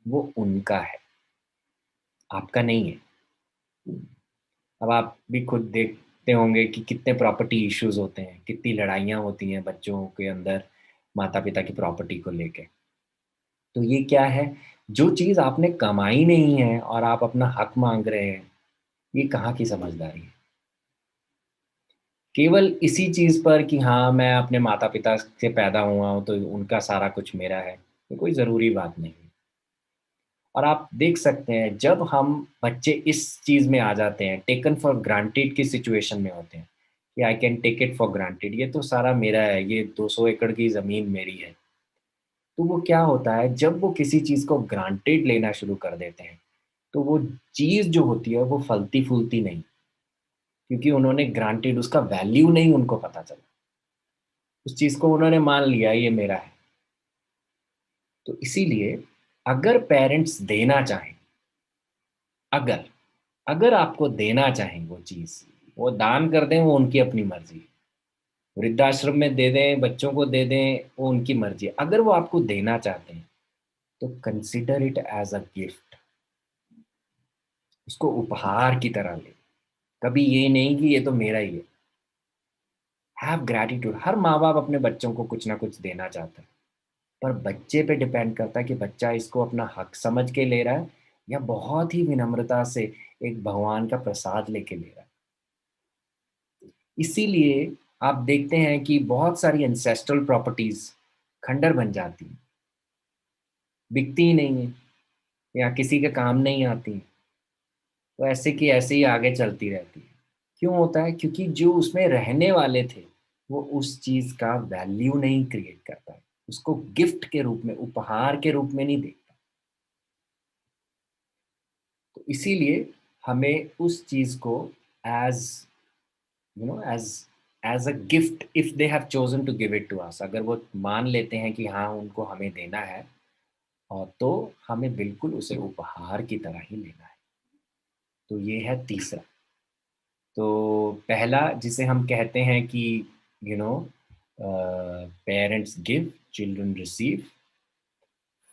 वो उनका है, आपका नहीं है। अब आप भी खुद देखते होंगे कि कितने प्रॉपर्टी इश्यूज़ होते हैं, कितनी लड़ाइयाँ होती हैं बच्चों के अंदर माता-पिता की प्रॉपर्टी को लेके। तो ये क्या है? जो चीज़ आपने कमाई नहीं है और आप अपना हक माँग रहे हैं, ये कहाँ की समझदारी है? केवल इसी चीज़ पर कि हाँ, मैं अपने माता-पिता से पैदा हुआ हूँ, तो उनका सारा कुछ मेरा है, ये कोई ज़रूरी बात नहीं है। और आप देख सकते हैं, जब हम बच्चे इस चीज़ में आ जाते हैं, टेकन फॉर ग्रांटेड की सिचुएशन में होते हैं, कि I can take it for granted, ये तो सारा मेरा है, ये 200 एकड़ की ज़मीन मेरी है। तो वो क्या होता है, जब वो किसी चीज़ को ग्रांटेड लेना शुरू कर देते हैं, तो वो चीज़ जो होती है वो फलती-फूलती नहीं, क्योंकि उन्होंने ग्रांटेड उसका वैल्यू नहीं उनको पता चला। उस चीज़ को उन्होंने मान लिया ये मेरा है। तो इसीलिए अगर पेरेंट्स देना चाहें, अगर अगर आपको देना चाहें वो चीज़, वो दान कर दें वो उनकी अपनी मर्ज़ी। वृद्धाश्रम में दे दें, बच्चों को दे दें, वो उनकी मर्ज़ी है। अगर वो आपको देना चाहते हैं, तो consider it as a gift, उसको उपहार की तरह लें। कभी ये नहीं कि ये तो मेरा ही है। हैव ग्रैटिट्यूड, हर माँ-बाप अपने बच्चों को कुछ ना कुछ देना चाहता है, पर बच्चे पे डिपेंड करता है कि बच्चा इसको अपना हक समझ के ले रहा है या बहुत ही विनम्रता से एक भगवान का प्रसाद लेके ले रहा है। इसीलिए आप देखते हैं कि बहुत सारी एंसेस्ट्रल प्रॉपर्टीज़ खंडर बन जाती हैं, बिकती ही नहीं है या किसी के काम नहीं आती हैं, तो ऐसे की ऐसे ही आगे चलती रहती है। क्यों होता है? क्योंकि जो उसमें रहने वाले थे, वो उस चीज़ का वैल्यू नहीं क्रिएट कर पाए। उसको गिफ्ट के रूप में, उपहार के रूप में नहीं देखता। तो इसीलिए हमें उस चीज़ को as you know as as a gift if they have chosen to give it to us, अगर वो मान लेते हैं कि हाँ, उनको हमें देना है और तो हमें बिल्कुल उसे उपहार की तरह ही लेना है। तो ये है तीसरा। तो पहला जिसे हम कहते हैं कि you know parents give, children receive.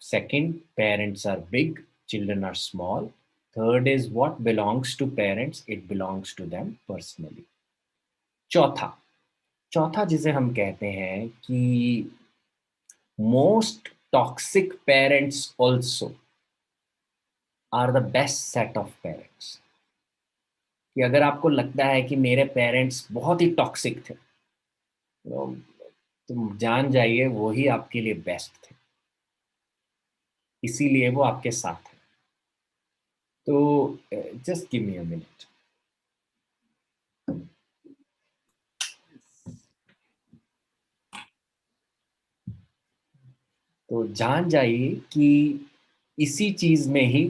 Second, parents are big, children are small. Third is what belongs to parents, it belongs to them personally. चौथा, चौथा जिसे हम कहते हैं कि most toxic parents also are the best set of parents. कि अगर आपको लगता है कि मेरे पेरेंट्स बहुत ही टॉक्सिक थे, तो जान जाइए वो ही आपके लिए बेस्ट थे, इसीलिए वो आपके साथ है। तो just give me a minute. तो जान जाइए कि इसी चीज में ही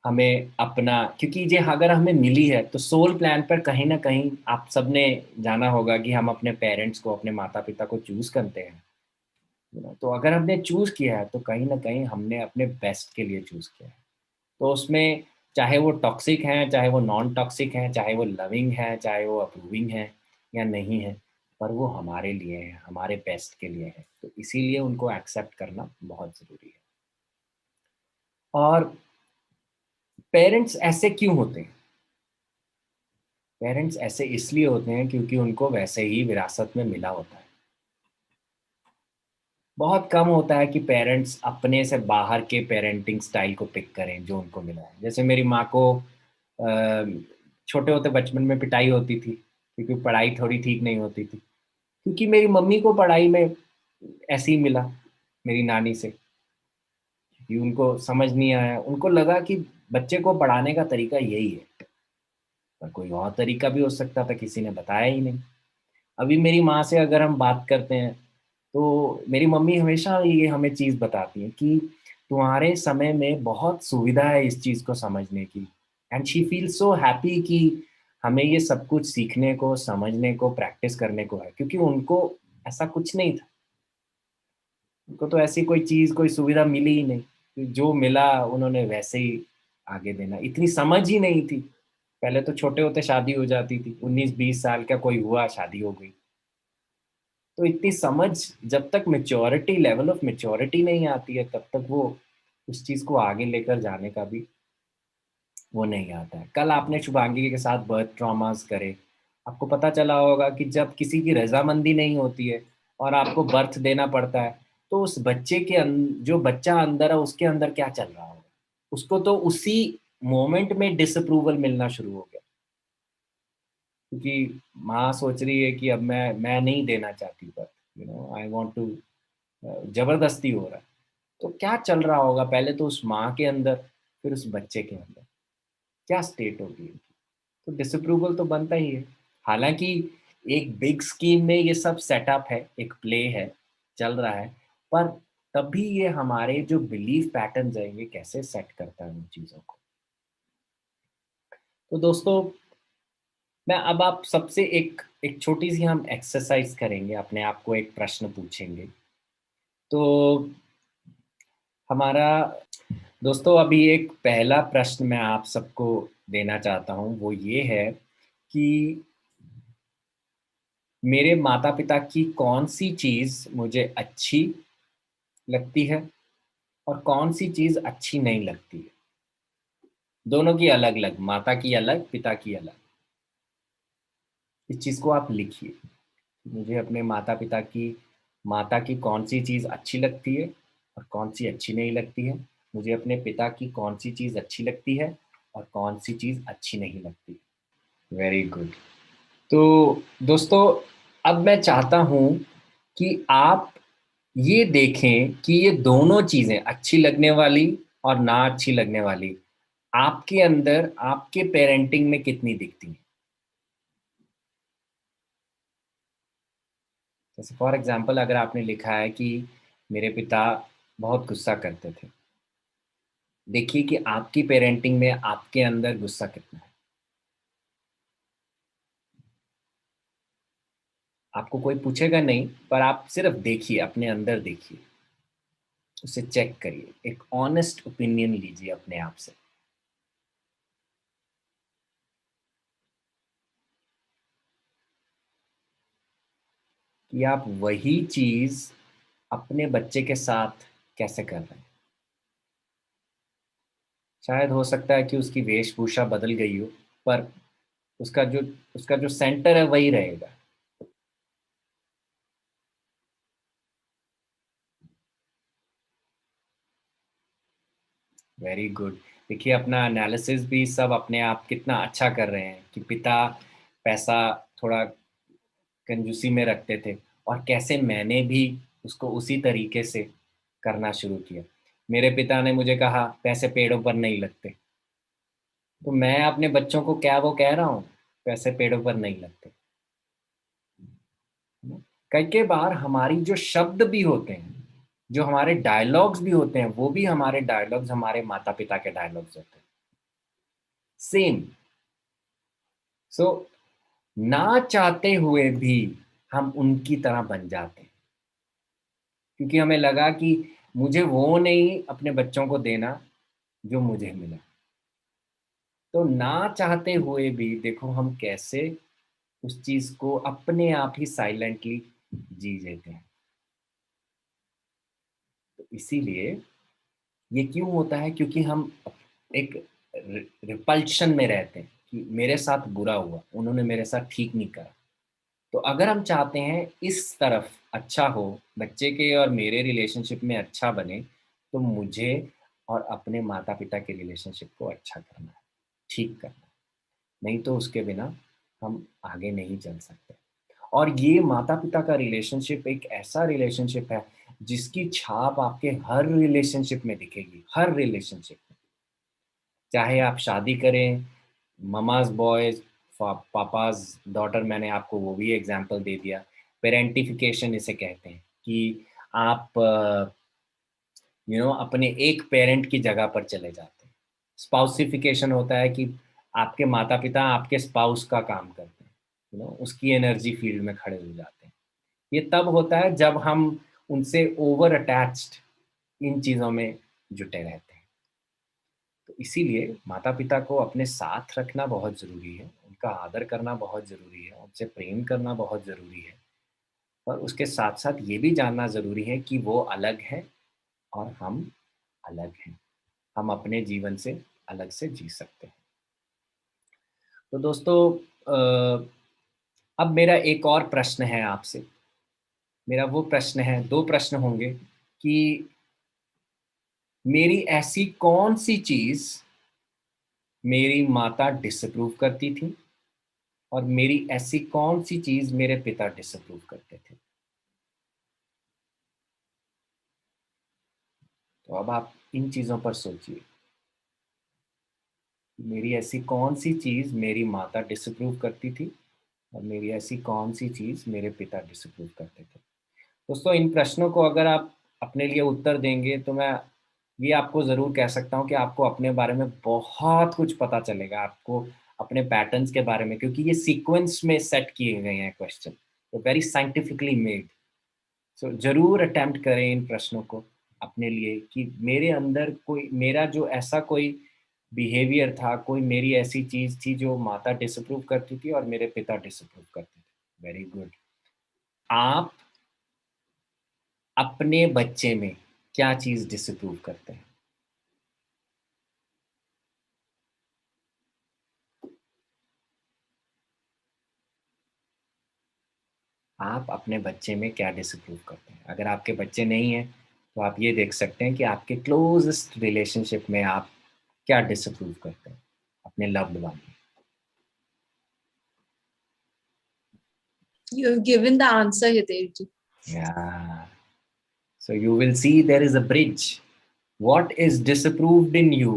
हमें अपना, क्योंकि ये अगर हमें मिली है तो सोल प्लान पर कहीं ना कहीं आप सबने जाना होगा कि हम अपने पेरेंट्स को, अपने माता पिता को चूज करते हैं। तो अगर हमने चूज किया है तो कहीं ना कहीं हमने अपने बेस्ट के लिए चूज किया है। तो उसमें चाहे वो टॉक्सिक हैं, चाहे वो नॉन टॉक्सिक हैं, चाहे वो लविंग है, चाहे वो अप्रूविंग है या नहीं है, पर वो हमारे लिए है, हमारे बेस्ट के लिए है। तो इसीलिए उनको एक्सेप्ट करना बहुत ज़रूरी है। और पेरेंट्स ऐसे क्यों होते हैं? पेरेंट्स ऐसे इसलिए होते हैं क्योंकि उनको वैसे ही विरासत में मिला होता है। बहुत कम होता है कि पेरेंट्स अपने से बाहर के पेरेंटिंग स्टाइल को पिक करें जो उनको मिला है। जैसे मेरी माँ को छोटे होते बचपन में पिटाई होती थी क्योंकि पढ़ाई थोड़ी ठीक नहीं होती थी, क्योंकि मेरी मम्मी को पढ़ाई में ऐसे ही मिला मेरी नानी से, कि उनको समझ नहीं आया, उनको लगा कि बच्चे को पढ़ाने का तरीका यही है, पर कोई और तरीका भी हो सकता था, किसी ने बताया ही नहीं। अभी मेरी माँ से अगर हम बात करते हैं तो मेरी मम्मी हमेशा ये हमें चीज़ बताती है कि तुम्हारे समय में बहुत सुविधा है इस चीज़ को समझने की, and she feel so happy कि हमें ये सब कुछ सीखने को, समझने को, प्रैक्टिस करने को है, क्योंकि उनको ऐसा कुछ नहीं था। उनको तो ऐसी कोई चीज़, कोई सुविधा मिली ही नहीं। जो मिला उन्होंने वैसे ही आगे देना, इतनी समझ ही नहीं थी। पहले तो छोटे होते शादी हो जाती थी, 19-20 साल का कोई हुआ, शादी हो गई। तो इतनी समझ, जब तक मैच्योरिटी, लेवल ऑफ मैच्योरिटी नहीं आती है, तब तक वो उस चीज़ को आगे लेकर जाने का भी वो नहीं आता है। कल आपने शुभांगी के साथ बर्थ ट्रॉमास करे, आपको पता चला होगा कि जब किसी की रज़ामंदी नहीं होती है और आपको बर्थ देना पड़ता है, तो उस बच्चे के जो बच्चा अंदर है, उसके अंदर क्या चल रहा होगा? उसको तो उसी मोमेंट में डिसअप्रूवल मिलना शुरू हो गया, क्योंकि माँ सोच रही है कि अब मैं नहीं देना चाहती बर्थ, आई वांट टू, ज़बरदस्ती हो रहा है। तो क्या चल रहा होगा पहले तो उस माँ के अंदर, फिर उस बच्चे के अंदर, क्या स्टेट होगी इनकी? तो डिसअप्रूवल तो बनता ही है। हालाँकि एक बिग स्कीम में ये सब सेटअप है, एक प्ले है, चल रहा है, पर तब भी ये हमारे जो बिलीफ पैटर्न्स हैं, ये कैसे सेट करता है उन चीज़ों को। तो दोस्तों, मैं अब आप सबसे एक एक छोटी-सी हम एक्सरसाइज़ करेंगे, अपने आप को एक प्रश्न पूछेंगे। तो हमारा दोस्तों, अभी एक पहला प्रश्न मैं आप सबको देना चाहता हूँ, वो ये है कि मेरे माता-पिता की कौन-सी चीज़ मुझे अच्छी लगती है और कौन-सी चीज़ अच्छी नहीं लगती है? दोनों की अलग-अलग, माता की अलग, पिता की अलग। इस चीज़ को आप लिखिए। मुझे अपने माता की कौन-सी चीज़ अच्छी लगती है और कौन-सी अच्छी नहीं लगती है। मुझे अपने पिता की कौन-सी चीज़ अच्छी लगती है और कौन-सी चीज़ अच्छी नहीं लगती। Very good. तो दोस्तों, अब मैं चाहता हूँ कि आप ये देखें कि ये दोनों चीज़ें, अच्छी लगने वाली और ना अच्छी लगने वाली, आपके अंदर, आपके पेरेंटिंग में कितनी दिखती हैं। जैसे फॉर एग्ज़ाम्पल अगर आपने लिखा है कि मेरे पिता बहुत गुस्सा करते थे, देखिए कि आपकी पेरेंटिंग में आपके अंदर गुस्सा कितना है। आपको कोई पूछेगा नहीं, पर आप सिर्फ़ देखिए, अपने अंदर देखिए, उसे चेक करिए, एक ऑनेस्ट ओपिनियन लीजिए अपने आप से। कि आप वही चीज़ अपने बच्चे के साथ कैसे कर रहे हैं। शायद हो सकता है कि उसकी वेशभूषा बदल गई हो, पर उसका जो उसका जो सेंटर है वही रहेगा। Very good. देखिए, अपना एनालिसिस भी सब अपने आप कितना अच्छा कर रहे हैं कि पिता पैसा थोड़ा कंजूसी में रखते थे और कैसे मैंने भी उसको उसी तरीके से करना शुरू किया। मेरे पिता ने मुझे कहा पैसे पेड़ों पर नहीं लगते, तो मैं अपने बच्चों को क्या वो कह रहा हूँ, पैसे पेड़ों पर नहीं लगते। कई कई बार हमारी जो शब्द भी होते हैं, जो हमारे डायलॉग्स भी होते हैं, वो भी हमारे डायलॉग्स हमारे माता पिता के डायलॉग्स होते हैं, सेम। सो ना चाहते हुए भी हम उनकी तरह बन जाते हैं, क्योंकि हमें लगा कि मुझे वो नहीं अपने बच्चों को देना जो मुझे मिला। तो ना चाहते हुए भी देखो हम कैसे उस चीज़ को अपने आप ही साइलेंटली जी लेते हैं। तो इसीलिए ये क्यों होता है? क्योंकि हम एक रिपल्शन में रहते हैं कि मेरे साथ बुरा हुआ, उन्होंने मेरे साथ ठीक नहीं करा। तो अगर हम चाहते हैं इस तरफ अच्छा हो, बच्चे के और मेरे रिलेशनशिप में अच्छा बने, तो मुझे और अपने माता-पिता के रिलेशनशिप को अच्छा करना है, ठीक करना है। नहीं तो उसके बिना हम आगे नहीं चल सकते। और ये माता-पिता का रिलेशनशिप एक ऐसा रिलेशनशिप है, जिसकी छाप आपके हर रिलेशनशिप में दिखेगी, हर रिलेशनशिप में। चाहे आप शादी करें, ममाज़ बॉयज़, पापाज़ डॉटर, मैंने आपको वो भी एग्ज़ाम्पल दे दिया। पेरेंटिफ़िकेशन इसे कहते हैं कि आप अपने एक पेरेंट की जगह पर चले जाते हैं। स्पाउसिफ़िकेशन होता है कि आपके माता-पिता आपके स्पाउस का काम करते हैं, उसकी एनर्जी फ़ील्ड में खड़े हो जाते हैं। ये तब होता है जब हम उनसे ओवर अटैच्ड इन चीज़ों में जुटे रहते हैं। तो इसीलिए माता-पिता को अपने साथ रखना बहुत ज़रूरी है, उनका आदर करना बहुत ज़रूरी है, उनसे प्रेम करना बहुत ज़रूरी है, और उसके साथ-साथ ये भी जानना ज़रूरी है कि वो अलग हैं और हम अलग हैं। हम अपने जीवन से अलग से जी सकते हैं। तो दोस्तों, अब मेरा एक और प्रश्न है आपसे। मेरा वो प्रश्न है, 2 प्रश्न होंगे कि मेरी ऐसी कौन-सी चीज़ मेरी माता डिसअप्रूव करती थी और मेरी ऐसी कौन-सी चीज़ मेरे पिता डिसअप्रूव करते थे? तो अब आप इन चीज़ों पर सोचिए, मेरी ऐसी कौन-सी चीज़ मेरी माता डिसअप्रूव करती थी और मेरी ऐसी कौन-सी चीज़ मेरे पिता डिसअप्रूव करते थे? दोस्तों, इन प्रश्नों को अगर आप अपने लिए उत्तर देंगे, तो मैं ये आपको ज़रूर कह सकता हूँ कि आपको अपने बारे में बहुत कुछ पता चलेगा, आपको अपने पैटर्न्स के बारे में, क्योंकि ये सीक्वेंस में सेट किए गए हैं क्वेश्चन, तो वेरी साइंटिफिकली मेड। सो ज़रूर अटेम्प्ट करें इन प्रश्नों को अपने लिए कि मेरे अंदर कोई मेरा जो ऐसा कोई बिहेवियर था, कोई मेरी ऐसी चीज़ थी जो माता डिसअप्रूव करती थी और मेरे पिता डिसअप्रूव करते थे। Very good. आप अपने बच्चे में क्या चीज़ डिसअप्रूव करते हैं? आप अपने बच्चे में क्या डिसअप्रूव करते हैं? अगर आपके बच्चे नहीं हैं, तो आप ये देख सकते हैं कि आपके क्लोज़ेस्ट रिलेशनशिप में आप क्या डिसअप्रूव करते हैं अपने लव्ड वन में? You have given the answer, Hitesh. Yeah. So you will see there is a bridge. What is disapproved in you,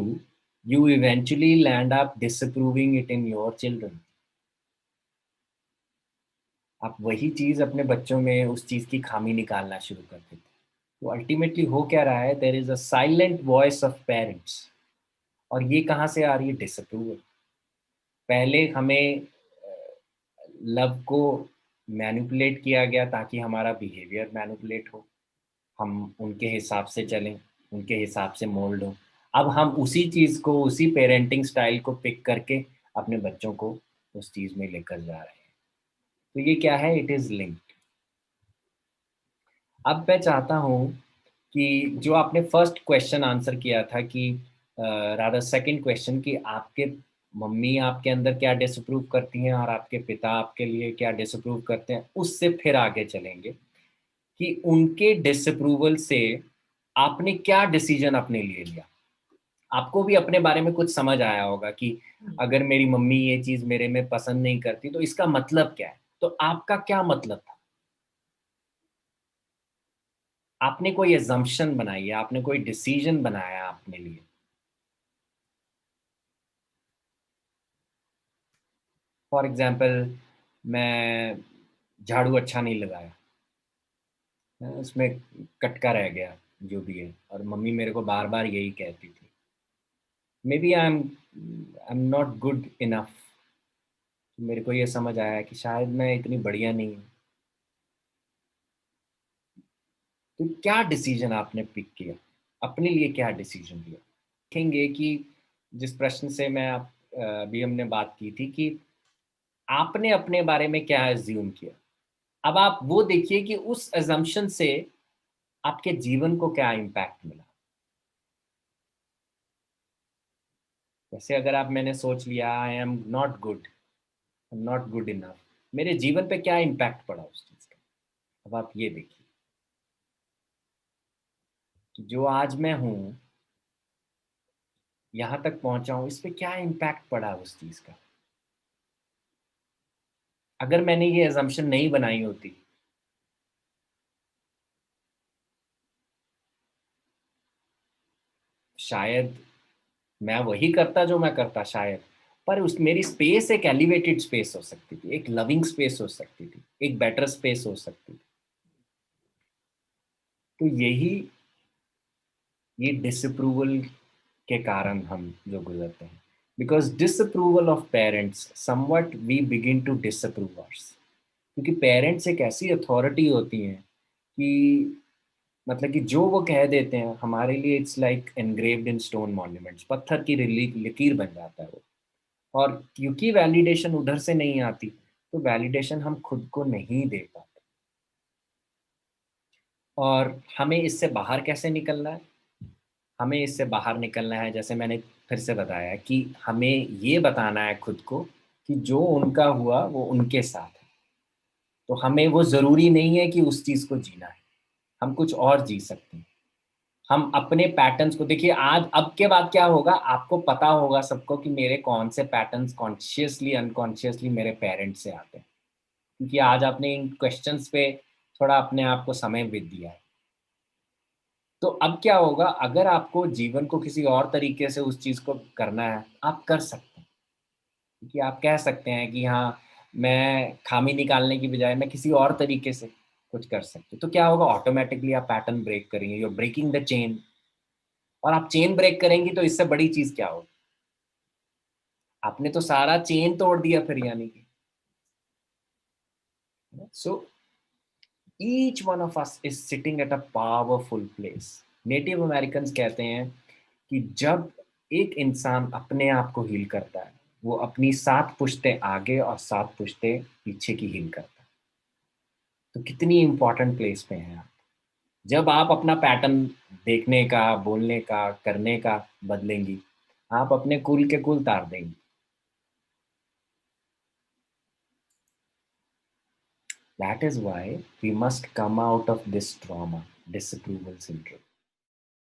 you eventually land up disapproving it in your children. आप वही चीज़ अपने बच्चों में उस चीज़ की खामी निकालना शुरू कर देते हैं। तो अल्टीमेटली हो क्या रहा है, there is a silent voice of parents, और ये कहाँ से आ रही है? डिसअप्रूवल। पहले हमें लव को मैनिपुलेट किया गया ताकि हमारा बिहेवियर मैनिपुलेट हो, हम उनके हिसाब से चलें, उनके हिसाब से मोल्ड हों। अब हम उसी चीज़ को, उसी पेरेंटिंग स्टाइल को पिक करके अपने बच्चों को उस चीज़ में लेकर जा रहे हैं। तो ये क्या है? It is linked. अब मैं चाहता हूँ कि जो आपने फर्स्ट क्वेश्चन आंसर किया था कि रादर सेकंड क्वेश्चन, कि आपके मम्मी आपके अंदर क्या डिसअप्रूव करती हैं और आपके पिता आपके लिए क्या डिसअप्रूव करते हैं, उससे फिर आगे चलेंगे कि उनके डिसअप्रूवल से आपने क्या डिसीजन अपने लिए लिया। आपको भी अपने बारे में कुछ समझ आया होगा कि अगर मेरी मम्मी ये चीज़ मेरे में पसंद नहीं करती, तो इसका मतलब क्या है? तो आपका क्या मतलब था? आपने कोई assumption बनाई है, आपने कोई डिसीजन बनाया अपने लिए। फॉर एग्जाम्पल, मैं झाड़ू अच्छा नहीं लगाया, उसमें कटका रह गया, जो भी है, और मम्मी मेरे को बार बार यही कहती थी। Maybe I am not good enough. मेरे को ये समझ आया कि शायद मैं इतनी बढ़िया नहीं हूँ। तो क्या डिसीजन आपने पिक किया, अपने लिए क्या डिसीजन लिया? देखेंगे कि जिस प्रश्न से मैं अभी हमने बात की थी कि आपने अपने बारे में क्या एज्यूम किया, अब आप वो देखिए कि उस अजम्पशन से आपके जीवन को क्या इम्पैक्ट मिला। जैसे अगर आप मैंने सोच लिया आई am not good, not good enough, मेरे जीवन पे क्या इम्पैक्ट पड़ा उस चीज का। अब आप ये देखिए कि जो आज मैं हूँ, यहाँ तक पहुंचा हूँ, इस पे क्या इम्पैक्ट पड़ा उस चीज का। अगर मैंने ये अजम्पशन नहीं बनाई होती, शायद मैं वही करता जो मैं करता शायद, पर उस मेरी स्पेस एक एलिवेटेड स्पेस हो सकती थी, एक लविंग स्पेस हो सकती थी, एक बेटर स्पेस हो सकती थी। तो यही, ये डिसअप्रूवल के कारण हम जो गुजरते हैं, because disapproval of parents somewhat we begin to disapprove ours. क्योंकि पेरेंट्स एक ऐसी अथॉरिटी होती हैं कि मतलब कि जो वो कह देते हैं हमारे लिए it's like engraved in stone monuments, पत्थर की लकीर बन जाता है वो। और क्योंकि वैलिडेशन उधर से नहीं आती, तो वैलिडेशन हम खुद को नहीं दे पाते। और हमें इससे बाहर कैसे निकलना है? हमें इससे बाहर निकलना है, जैसे मैंने फिर से बताया, कि हमें ये बताना है खुद को कि जो उनका हुआ वो उनके साथ है। तो हमें वो ज़रूरी नहीं है कि उस चीज़ को जीना है, हम कुछ और जी सकते हैं। हम अपने पैटर्न्स को देखिए, आज अब के बाद क्या होगा, आपको पता होगा सबको कि मेरे कौन से पैटर्न्स कॉन्शियसली अनकॉन्शियसली मेरे पेरेंट्स से आते हैं। क्योंकि आज आपने इन क्वेश्चंस पे थोड़ा अपने आप को समय बीत दिया है। तो अब क्या होगा, अगर आपको जीवन को किसी और तरीके से उस चीज़ को करना है, आप कर सकते हैं। क्योंकि आप कह सकते हैं कि हाँ, मैं खामी निकालने की बजाय मैं किसी और तरीके से कुछ कर सकते। तो क्या होगा, ऑटोमैटिकली आप पैटर्न ब्रेक करेंगे, you are breaking the chain. और आप चेन ब्रेक करेंगी तो इससे बड़ी चीज़ क्या होगी? आपने तो सारा चेन तोड़ दिया फिर, यानी कि। So each one of us is sitting at a powerful place. Native Americans कहते हैं कि जब एक इंसान अपने आप को हील करता है, वो अपनी 7 पुश्तें आगे और 7 पुश्तें पीछे की हील करता है। तो कितनी इंपॉर्टेंट प्लेस पे हैं आप। जब आप अपना पैटर्न देखने का, बोलने का, करने का बदलेंगी, आप अपने कुल के कुल तार देंगी। That is why we must come out of this trauma, disapproval syndrome.